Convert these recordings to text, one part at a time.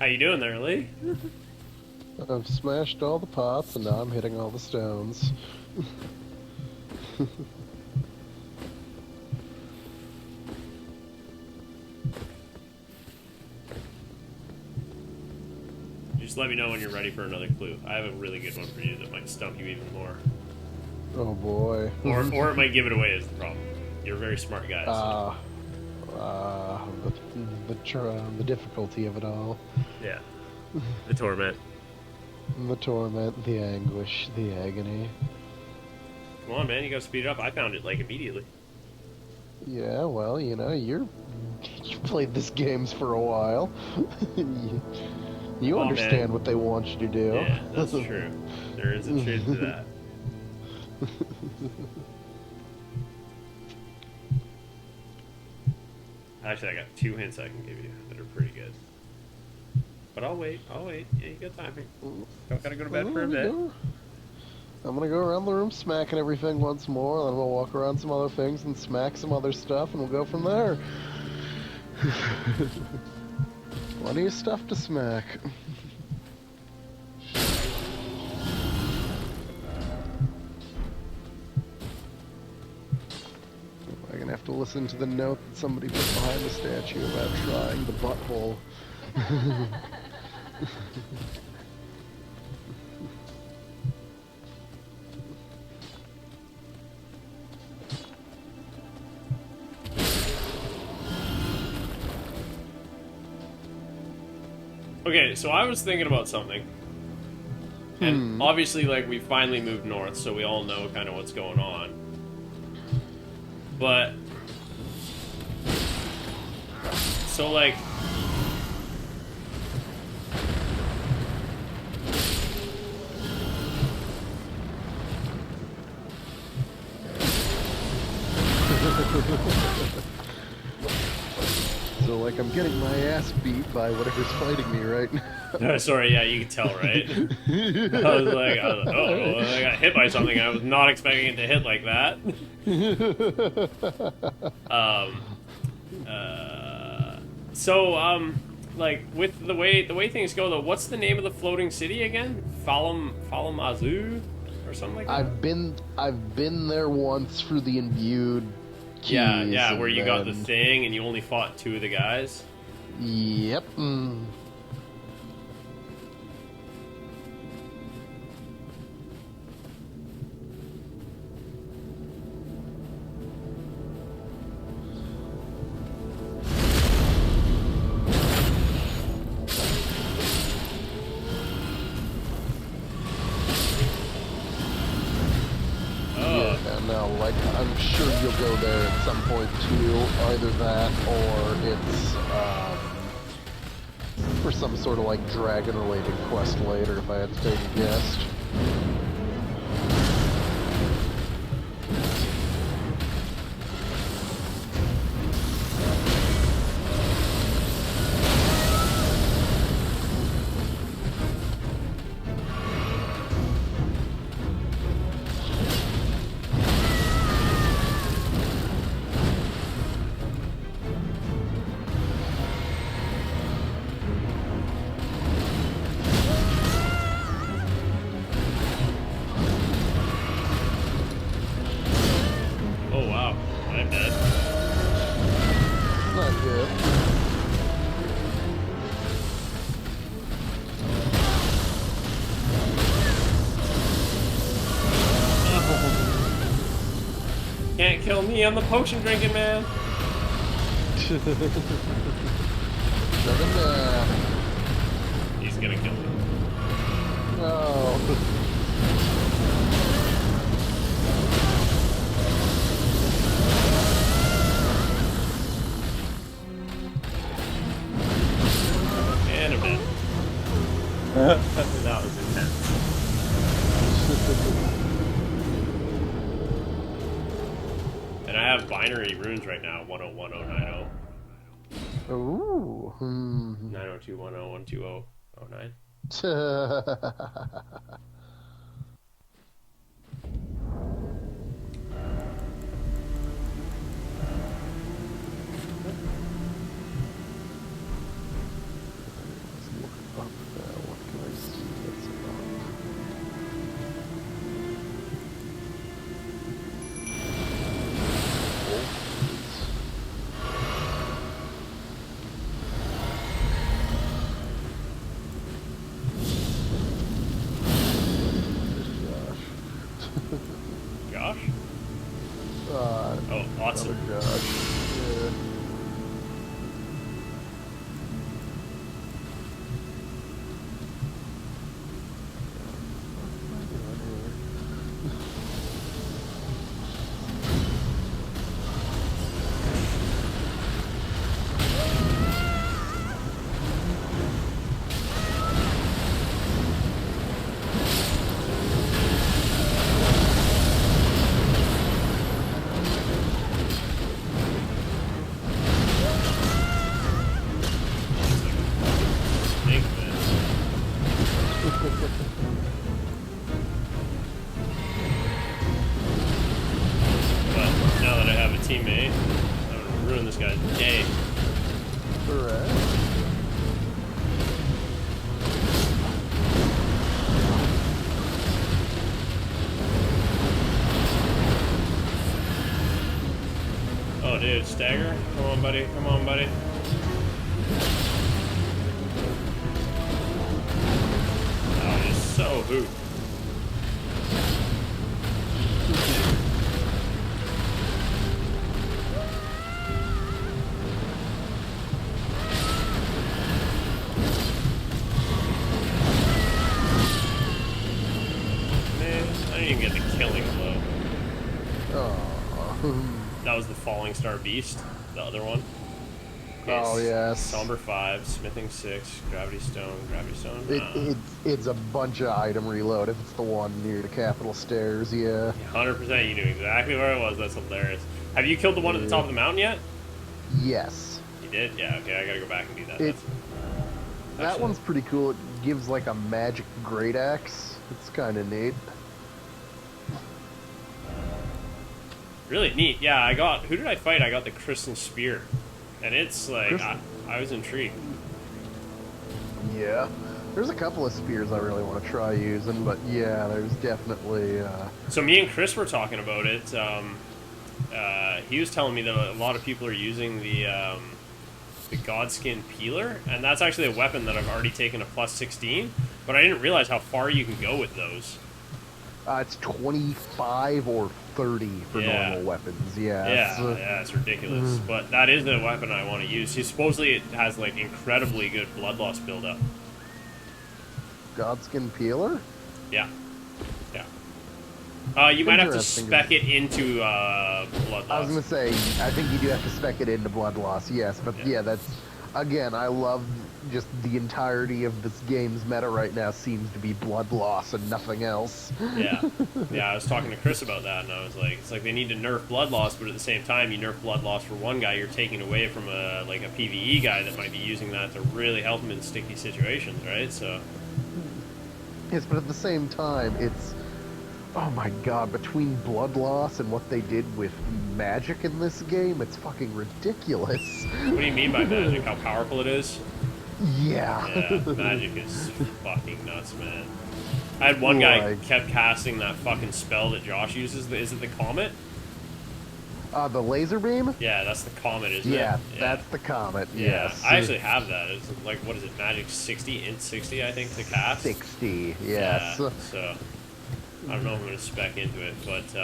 you doing there, Lee? I've smashed all the pots and now I'm hitting all the stones. Just let me know when you're ready for another clue. I have a really good one for you that might stump you even more. Oh boy. Or it might give it away is the problem. You're a very smart guy. So. The difficulty of it all. Yeah. The torment. The torment, the anguish, the agony. Come on, man, you gotta speed it up. I found it, like, immediately. Yeah, well, you know, you played this games for a while. You understand man. what they want you to do. Yeah, that's true. There is a truth to that. Actually, I got 2 hints I can give you that are pretty good. But I'll wait. Yeah, you got time. Don't gotta go to bed for a bit. I'm gonna go around the room smacking everything once more, then we'll walk around some other things and smack some other stuff, and we'll go from there. Plenty of stuff to smack. I'm gonna have to listen to the note that somebody put behind the statue about trying the butthole. Okay, so I was thinking about something. And obviously, like, we finally moved north, so we all know kind of what's going on. But... So, like... So, like, I'm getting my ass beat by whatever's fighting me right now. Sorry, yeah, you can tell, right? I was like, oh, I got hit by something. I was not expecting it to hit like that. Like, with the way things go, though, what's the name of the floating city again? Falam Azu? Or something like that? I've been there once for the imbued keys. Yeah, where you got the thing and you only fought 2 of the guys. Yep. No, like, I'm sure you'll go there at some point too. Either that, or it's for some sort of like dragon-related quest later, if I had to take a guess. Can't kill me, I'm the potion drinking man. He's gonna kill me. No. And a bit. That was intense. And I have binary runes right now, 101090. Ooh. 902101209. Oh, awesome. Oh, gosh. Yeah. Snake, man. But now that I have a teammate, I'm gonna ruin this guy's day. Alright. Oh, dude, stagger. Come on, buddy. Come on, buddy. Oh, he's so hoot. Man, I didn't even get the killing blow. Oh. That was the Falling Star Beast, the other one. Oh, yes. Somber 5, Smithing 6, Gravity Stone, Gravity Stone. It's a bunch of item reload if it's the one near the Capitol stairs, yeah. 100% you knew exactly where it was. That's hilarious. Have you killed the one at the top of the mountain yet? Yes. You did? Yeah, okay, I gotta go back and do that. That Actually, one's pretty cool. It gives like a magic great axe. It's kind of neat. really neat. Yeah, I got... Who did I fight? I got the Crystal Spear. And it's like... I was intrigued. Yeah. There's a couple of spears I really want to try using, but yeah, there's definitely... So me and Chris were talking about it. He was telling me that a lot of people are using the Godskin Peeler, and that's actually a weapon that I've already taken a plus 16, but I didn't realize how far you can go with those. It's 25 or 30 for normal weapons, yeah. Yeah, it's ridiculous. But that is the weapon I want to use. Supposedly it has like incredibly good blood loss buildup. Godskin Peeler? Yeah. You might have to spec it into blood loss. I was going to say, I think you do have to spec it into blood loss, yes. But yeah, that's... Again, I love just the entirety of this game's meta right now seems to be blood loss and nothing else. Yeah, I was talking to Chris about that, and I was like, it's like they need to nerf blood loss, but at the same time, you nerf blood loss for one guy, you're taking away from a PvE guy that might be using that to really help him in sticky situations, right? So. Yes, but at the same time, it's... Oh my god, between blood loss and what they did with magic in this game, it's fucking ridiculous. What do you mean by magic? How powerful it is? Yeah. Yeah, magic is fucking nuts, man. I had one guy kept casting that fucking spell that Josh uses. Is it the Comet? The laser beam? Yeah, that's the Comet, isn't it? Yeah, that's the Comet, yes. I actually have that. It's like, what is it, magic 60, int 60, I think, to cast? 60, yes. Yeah, so... I don't know if I'm going to spec into it, but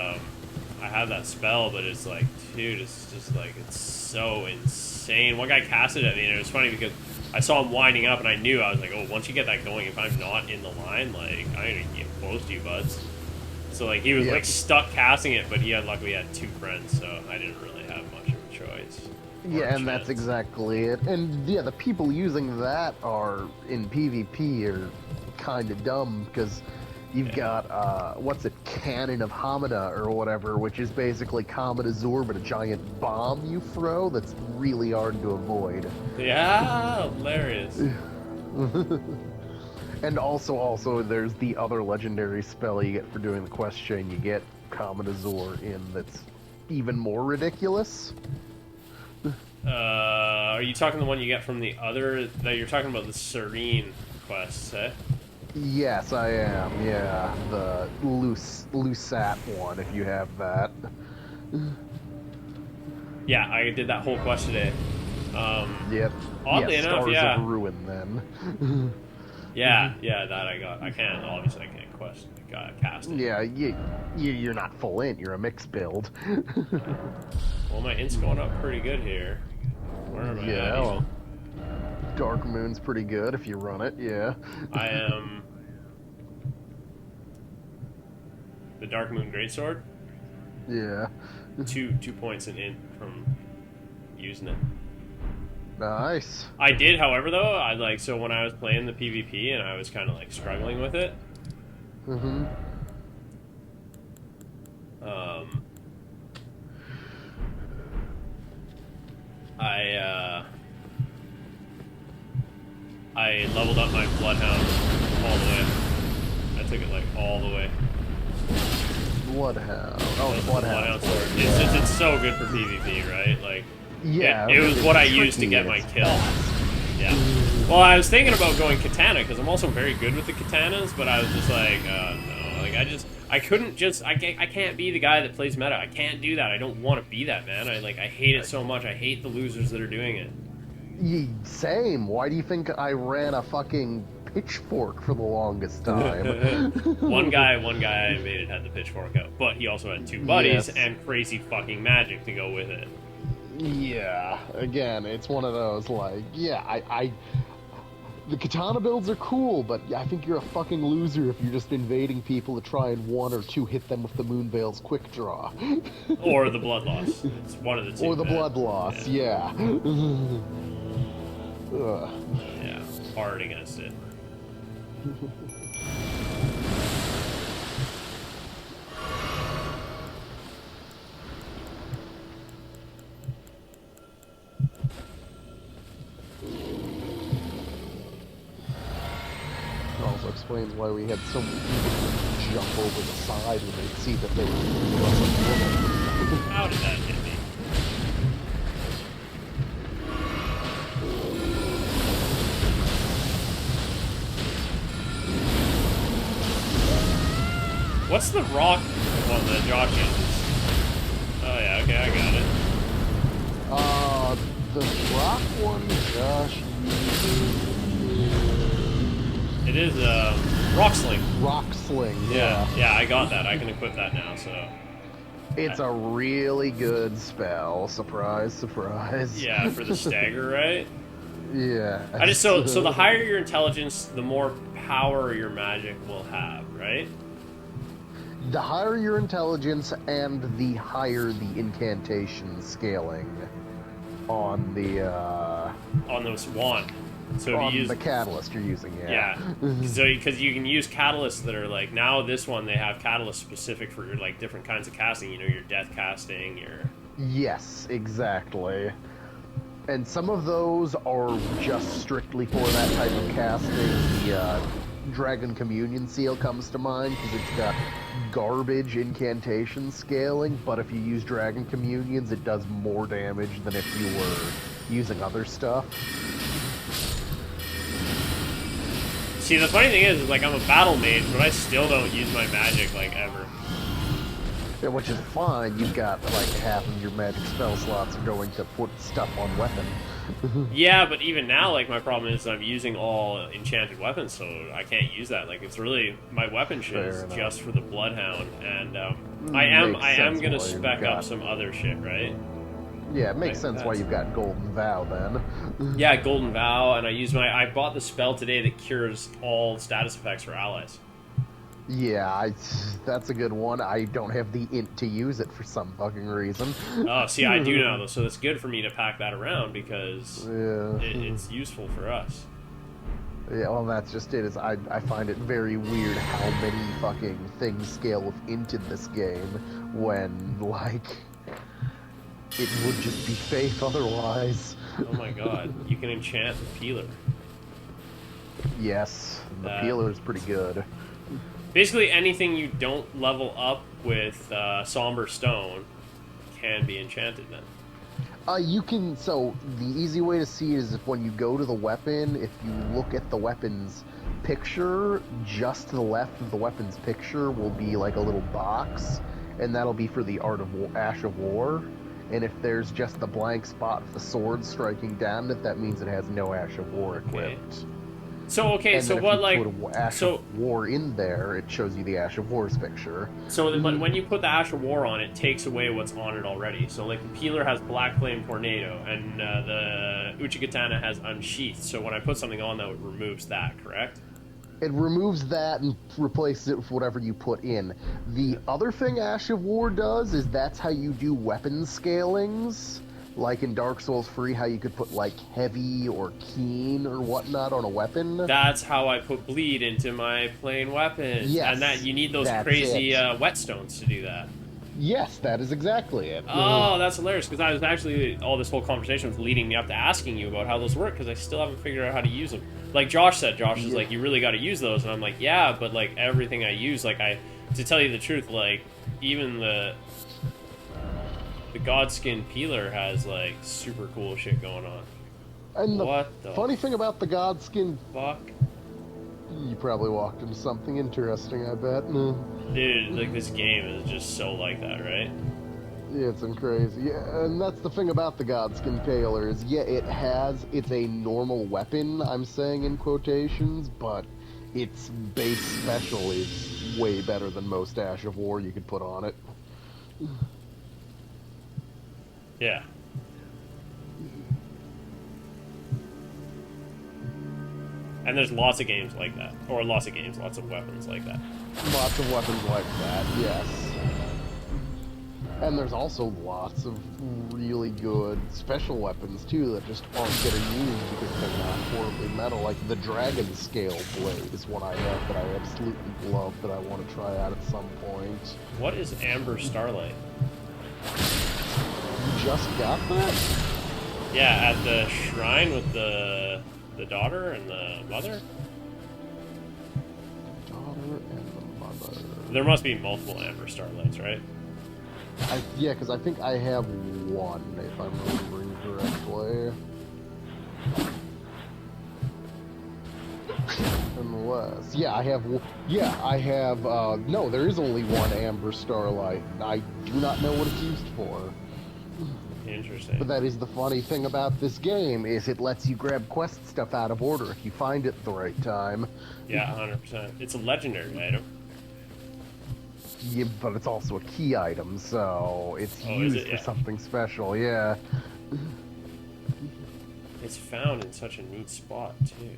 I have that spell, but it's like, dude, it's just like, it's so insane. One guy casted it at me, and it was funny because I saw him winding up, and I knew, I was like, oh, once you get that going, if I'm not in the line, like, I ain't gonna get close to you, buds. So, like, he was, like, stuck casting it, but he had, luckily had 2 friends, so I didn't really have much of a choice. Yeah, and that's exactly it. And, yeah, the people using that are, in PvP, are kind of dumb, because... You've got, what's it, Cannon of Hamida or whatever, which is basically Comet Azure, but a giant bomb you throw that's really hard to avoid. Yeah, hilarious. And also, there's the other legendary spell you get for doing the quest chain. You get Comet Azure in that's even more ridiculous. Are you talking the one you get from the other, that you're talking about the Serene quests, eh? Yes, I am, yeah. The Lusat one, if you have that. Yeah, I did that whole quest today. Yep. Oddly enough, Stars yeah. of Ruin, then. Yeah, that I got. Obviously I can't quest casting. Yeah, you're not full int. You're a mixed build. Well, my int's going up pretty good here. Where am I at? Well, Dark Moon's pretty good if you run it. Yeah. I am the Dark Moon Greatsword. Yeah. 2 points in int from using it. Nice. I did, however, though, so when I was playing the PvP and I was kind of like struggling with it. Mm-hmm. I leveled up my Bloodhound all the way. I took it like all the way. Bloodhound. Oh, the Bloodhound. It's so good for PvP, right? Like, yeah, it was what I used to get my kill. Yeah. Well, I was thinking about going katana because I'm also very good with the katanas, but I was just like, no, like I can't be the guy that plays meta. I can't do that. I don't want to be that, man. I hate it so much. I hate the losers that are doing it. Same. Why do you think I ran a fucking pitchfork for the longest time? One guy I invaded had the pitchfork out, but he also had 2 buddies and crazy fucking magic to go with it. Yeah, again, it's one of those, like, yeah, the katana builds are cool, but I think you're a fucking loser if you're just invading people to try and 1 or 2 hit them with the Moonveil's quick draw. Or the blood loss. It's one of the 2. Or the blood loss, yeah. Yeah, hard against it. Also explains why we had so many people jump over the side when they see that they were How did that hit me? What's the rock one that Josh uses? Oh yeah, okay, I got it. The rock one Josh uses... It is, Rock Sling. Rock Sling, yeah. Yeah, I got that. I can equip that now, so... It's a really good spell. Surprise, surprise. Yeah, for the stagger, right? Yeah. So the higher your intelligence, the more power your magic will have, right? The higher your intelligence and the higher the incantation scaling on the on those wand. So on if you use the catalyst you're using, yeah. So because you can use catalysts that are like, now this one they have catalysts specific for your like different kinds of casting. You know, your death casting, your yes, exactly. And some of those are just strictly for that type of casting. The Dragon Communion Seal comes to mind because it's got garbage incantation scaling, but if you use Dragon Communions, it does more damage than if you were using other stuff. See, the funny thing is like I'm a battle mage, but I still don't use my magic like ever. Yeah, which is fine. You've got like half of your magic spell slots are going to put stuff on weapon. Yeah, but even now, like my problem is I'm using all enchanted weapons, so I can't use that. Like it's really my weapon shit is just for the Bloodhound, and I am gonna spec up some other shit, right? Yeah, it makes sense why you've got Golden Vow then. Yeah, Golden Vow, and I bought the spell today that cures all status effects for allies. Yeah, that's a good one. I don't have the int to use it for some fucking reason. Oh, see, I do now, though, so it's good for me to pack that around because it's useful for us. Yeah, well, that's just it. I find it very weird how many fucking things scale with int in this game when, like, it would just be faith otherwise. Oh my god, you can enchant the peeler. Yes, the peeler is pretty good. Basically, anything you don't level up with Somber Stone can be enchanted then. You can, so the easy way to see it is if when you go to the weapon, if you look at the weapon's picture, just to the left of the weapon's picture will be like a little box, and that'll be for the Ash of War. And if there's just the blank spot with the sword striking down it, that means it has no Ash of War equipped. Okay. So okay, And so then what if you like put Ash so of War in there, it shows you the Ash of War's picture. so but when you put the Ash of War on, it takes away what's on it already. So like the Peeler has Black Flame Tornado, and the Uchigatana has Unsheathed. So when I put something on, though, it removes that. Correct? It removes that and replaces it with whatever you put in. The other thing Ash of War does is that's how you do weapon scalings. Like in Dark Souls 3, how you could put, like, heavy or keen or whatnot on a weapon. That's how I put bleed into my plain weapons. Yes, And that you need those that's crazy it. whetstones to do that. Yes, that is exactly it. Oh, that's hilarious, because I was actually, all this whole conversation was leading me up to asking you about how those work, because I still haven't figured out how to use them. Like Josh said, Josh is like, you really got to use those, and I'm like, yeah, but like everything I use, like to tell you the truth, like even the Godskin Peeler has like super cool shit going on. And the What the funny thing about the Godskin, fuck? you probably walked into something interesting, I bet. Dude, like this game is just so like that, right? Yeah, it's crazy. Yeah, and that's the thing about the Godskin Peeler is, yeah, it's a normal weapon, I'm saying in quotations, but its base special is way better than most Ash of War you could put on it. Yeah. And there's lots of games like that. Or lots of weapons like that. Lots of weapons like that, yes. And there's also lots of really good special weapons, too, that just aren't getting used because they're not horribly metal. Like the Dragon Scale Blade is one I have that I absolutely love that I want to try out at some point. What is Amber Starlight? You just got that? Yeah, at the shrine with the daughter and the mother? Daughter and the mother. There must be multiple Amber Starlights, right? Yeah, because I think I have one, if I'm remembering correctly. Unless... Yeah, I have, no, there is only one Amber Starlight. I do not know what it's used for. Interesting. But that is the funny thing about this game, is it lets you grab quest stuff out of order if you find it at the right time. Yeah, 100%. It's a legendary item. Yeah, but it's also a key item, so it's used for something special, yeah. It's found in such a neat spot, too.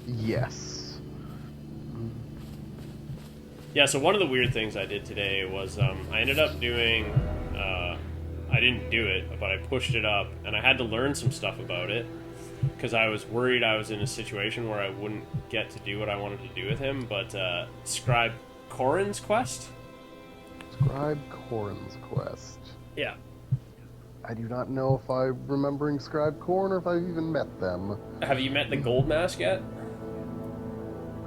Yes. Yeah, so one of the weird things I did today was I ended up doing... I didn't do it, but I pushed it up, and I had to learn some stuff about it, because I was worried I was in a situation where I wouldn't get to do what I wanted to do with him, but Scribe Corrin's quest? Scribe Corrin's quest. Yeah. I do not know if I'm remembering Scribe Corrin or if I've even met them. Have you met the Gold Mask yet?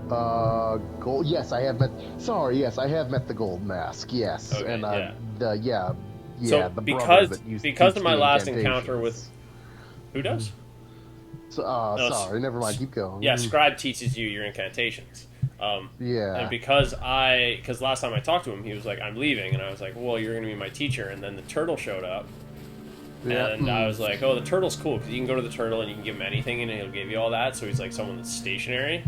Gold... Yes, I have met... Sorry, yes, I have met the Gold Mask, yes. Okay, and, yeah. Yeah, so the because of my last encounter with... Who does? So, sorry, never mind, keep going. Yeah, Scribe teaches you your incantations. Yeah. And because last time I talked to him, he was like, I'm leaving, and I was like, well, you're going to be my teacher, and then the turtle showed up, and I was like, oh, the turtle's cool, because you can go to the turtle, and you can give him anything, and he'll give you all that, so he's like someone that's stationary.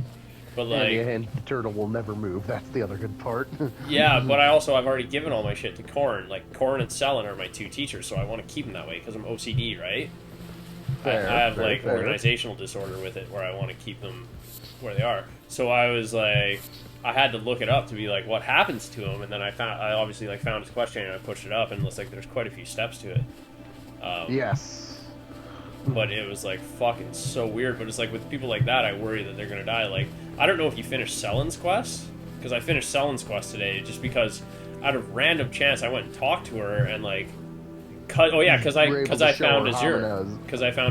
But like, and the turtle will never move. That's the other good part. Yeah, but I've already given all my shit to Corrin. Like Corrin and Selen are my two teachers, so I want to keep them that way because I'm OCD, right? Fair, I have fair. organizational disorder with it, where I want to keep them where they are. So I was like, I had to look it up to be like, what happens to him? And then I obviously like found his question and I pushed it up, and it's like there's quite a few steps to it. Yes. But it was like fucking so weird. But it's like with people like that, I worry that they're gonna die. Like I don't know if you finished Selen's quest, because I finished Selen's quest today just because out of random chance I went and talked to her and like, because I found Azure,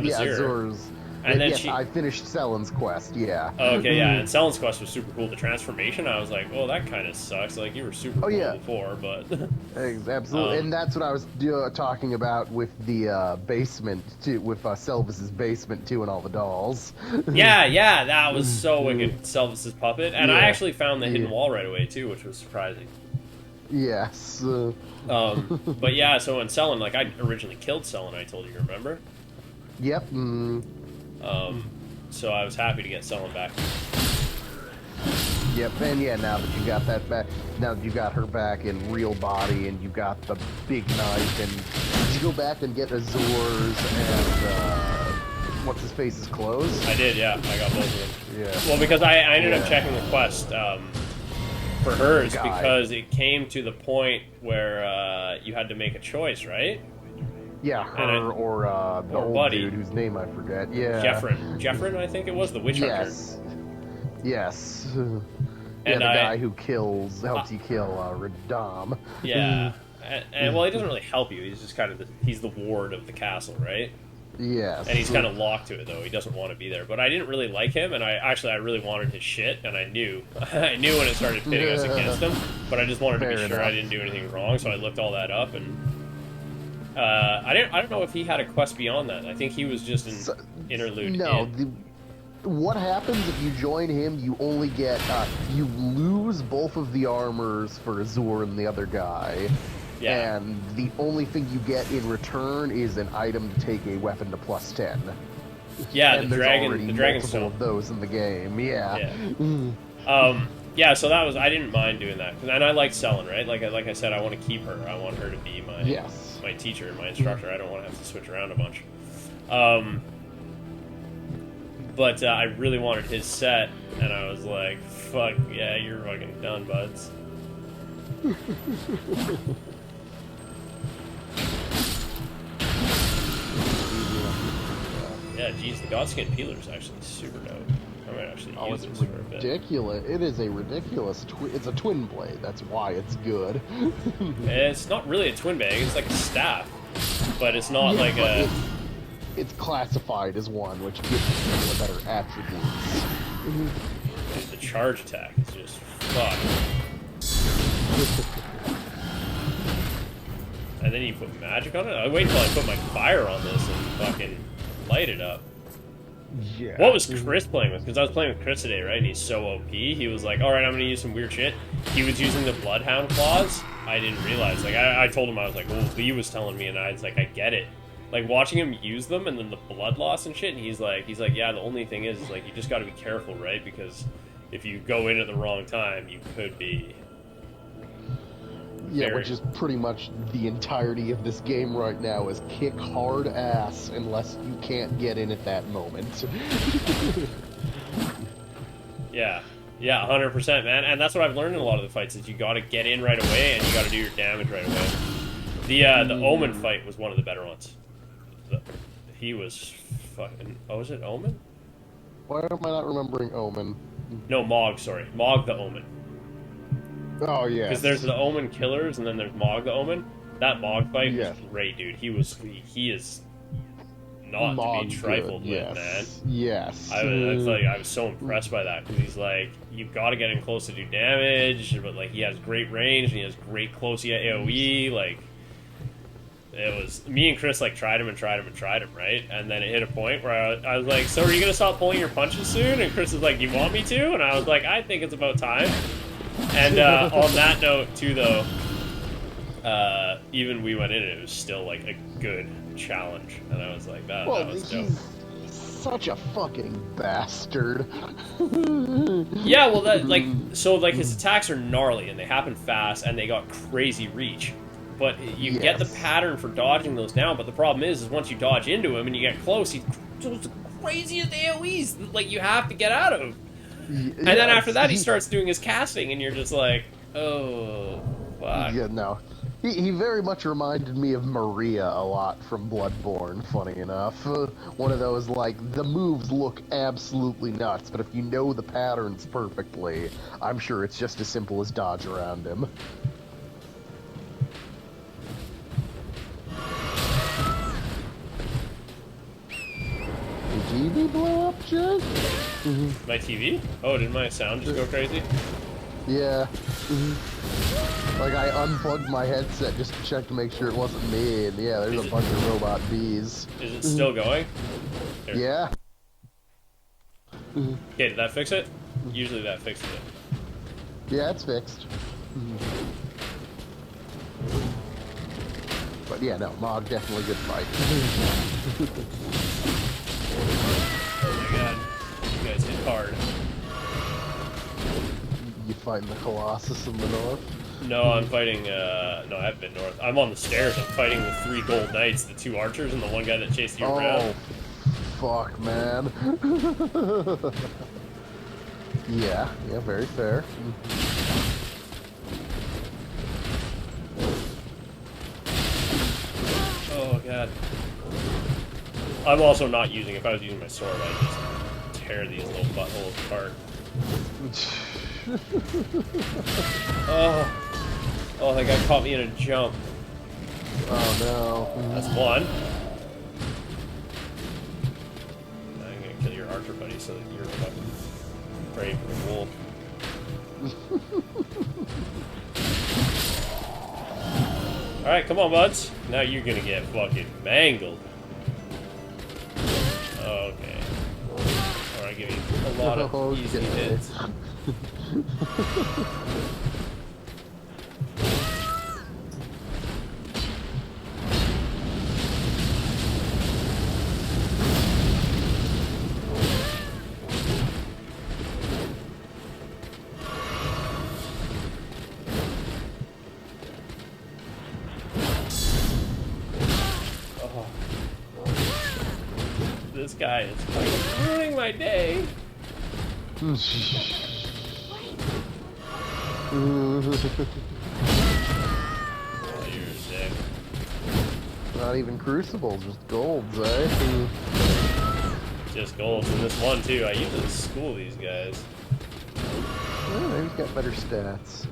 Azure's. And then yes, I finished Selen's quest, yeah. Okay, yeah, and Selen's quest was super cool. The transformation, I was like, well, that kind of sucks. Like, you were super cool before, but... Absolutely, and that's what I was talking about with the basement, too, with Selvis's basement, too, and all the dolls. yeah, that was so wicked, Selvis's puppet. And I actually found the hidden wall right away, too, which was surprising. Yes. But yeah, so in Selen, like, I originally killed Selen, I told you, remember? Yep. So I was happy to get Selen back. Yep, and yeah, now that you got that back, now that you got her back in real body, and you got the big knife, and did you go back and get Azor's and what's his face's clothes? I did, yeah. I got both of them. Yeah. Well, because I ended up checking the quest for hers because it came to the point where you had to make a choice, right? Yeah, her or the old Buddy. dude whose name I forget. Yeah. Jeffrin, I think it was, the witch hunter. Yes. Yeah, And the guy who helps you kill Radam. Yeah. And well, he doesn't really help you. He's just kind of he's the ward of the castle, right? Yes. And he's kind of locked to it, though. He doesn't want to be there. But I didn't really like him, and I really wanted his shit, and I knew when it started pitting us against him. But I just wanted to be sure I didn't do anything wrong, so I looked all that up, and I don't know if he had a quest beyond that. I think he was just an interlude. No. What happens if you join him? You only get you lose both of the armors for Azur and the other guy. Yeah. And the only thing you get in return is an item to take a weapon to +10. Yeah, and the dragon multiple stone of those in the game. Yeah. Yeah, so that was, I didn't mind doing that, and I like selling, right? Like I said, I want to keep her. I want her to be my teacher, my instructor. I don't want to have to switch around a bunch. But I really wanted his set, and I was like, fuck yeah, you're fucking done, buds. Yeah, geez, the Godskin peeler is actually super dope. I might actually use this for a bit. Ridiculous. It is a ridiculous it's a twin blade. That's why it's good. It's not really a twin bag. It's like a staff, but it's not like it's classified as one, which gives it better attributes. The charge attack is just fuck. And then you put magic on it? I wait until I put my fire on this and fucking light it up. Yeah. What was Chris playing with? Because I was playing with Chris today, right? And he's so OP. He was like, alright, I'm gonna use some weird shit. He was using the Bloodhound claws. I didn't realize. Like, I told him, I was like, well, Lee was telling me, and I was like, I get it. Like, watching him use them, and then the blood loss and shit, and he's like, yeah, the only thing is like, you just gotta be careful, right? Because if you go in at the wrong time, you could be... Yeah, which is pretty much the entirety of this game right now, is kick hard ass unless you can't get in at that moment. Yeah, 100%, man. And that's what I've learned in a lot of the fights, is you gotta get in right away, and you gotta do your damage right away. The Omen fight was one of the better ones. He was fucking... Oh, is it Omen? Why am I not remembering Omen? No, Mog, sorry. Mog the Omen. Oh, yeah. Because there's the Omen killers, and then there's Mog the Omen. That Mog fight was great, dude. He is not Mog to be trifled with, man. Yes. I was so impressed by that, because he's like, you've got to get in close to do damage, but like, he has great range, and he has great close AoE, like... It was me and Chris like tried him, right? And then it hit a point where I was like, "So are you gonna stop pulling your punches soon?" And Chris was like, "You want me to?" And I was like, "I think it's about time." And on that note, too, though, even we went in, and it was still like a good challenge, and I was like, "That was dope." He's such a fucking bastard. Yeah, well, his attacks are gnarly, and they happen fast, and they got crazy reach. But you get the pattern for dodging those down, but the problem is once you dodge into him and you get close, he does the craziest AoEs, like, you have to get out of. And then after that, he starts doing his casting, and you're just like, oh, fuck. Yeah, no. He very much reminded me of Maria a lot from Bloodborne, funny enough. One of those, like, the moves look absolutely nuts, but if you know the patterns perfectly, I'm sure it's just as simple as dodge around him. TV blow up, Jay? My TV? Oh, did my sound just go crazy? Yeah. Like, I unplugged my headset just to check to make sure it wasn't me, and yeah, there's a bunch of robot bees. Is it still going? Here. Yeah. Okay, did that fix it? Usually that fixes it. Yeah, it's fixed. But yeah, no, Mog, definitely good fight. Oh my god, you guys hit hard. fighting the Colossus in the north? No, I'm fighting, no, I haven't been north. I'm on the stairs. I'm fighting the 3 gold knights, the 2 archers, and the 1 guy that chased you around. Fuck, man. Yeah, very fair. Oh, God. I'm also not using, if I was using my sword, I'd just tear these little buttholes apart. Oh, that guy caught me in a jump. Oh, no. That's 1. I'm gonna kill your archer buddy so that you're fucking ready for the wolf. Alright, come on, buds. Now you're gonna get fucking mangled. Okay. Alright, give you a lot of easy hits. This guy is fucking ruining my day. Oh, you're a dick. Not even crucibles, just golds, eh? Just golds in this one too. I usually school these guys. Yeah, maybe he's got better stats.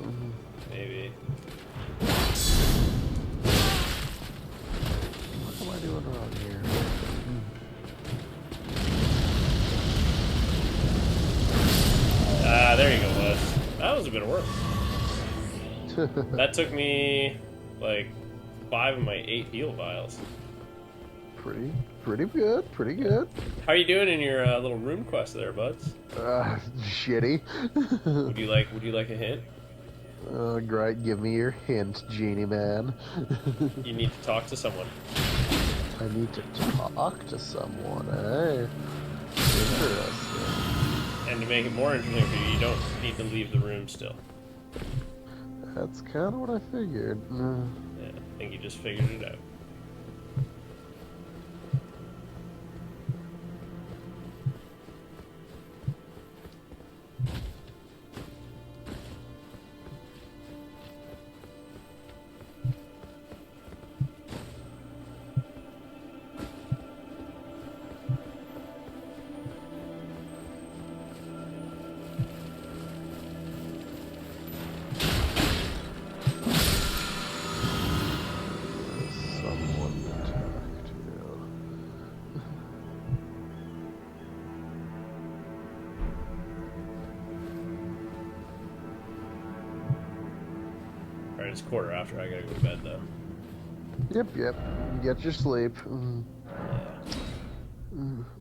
Maybe. What am I doing wrong here? Ah, there you go, Wes. That was a bit of work. That took me like 5 of my 8 heal vials. Pretty good, pretty good. How are you doing in your little room quest there, buds? Shitty. Would you like a hint? Great, give me your hint, genie man. You need to talk to someone. I need to talk to someone, eh? Interesting. And to make it more interesting for you, you don't need to leave the room still. That's kind of what I figured. Yeah, I think you just figured it out. Alright, it's 1:15. I gotta go to bed though. Yep. Get your sleep. Yeah.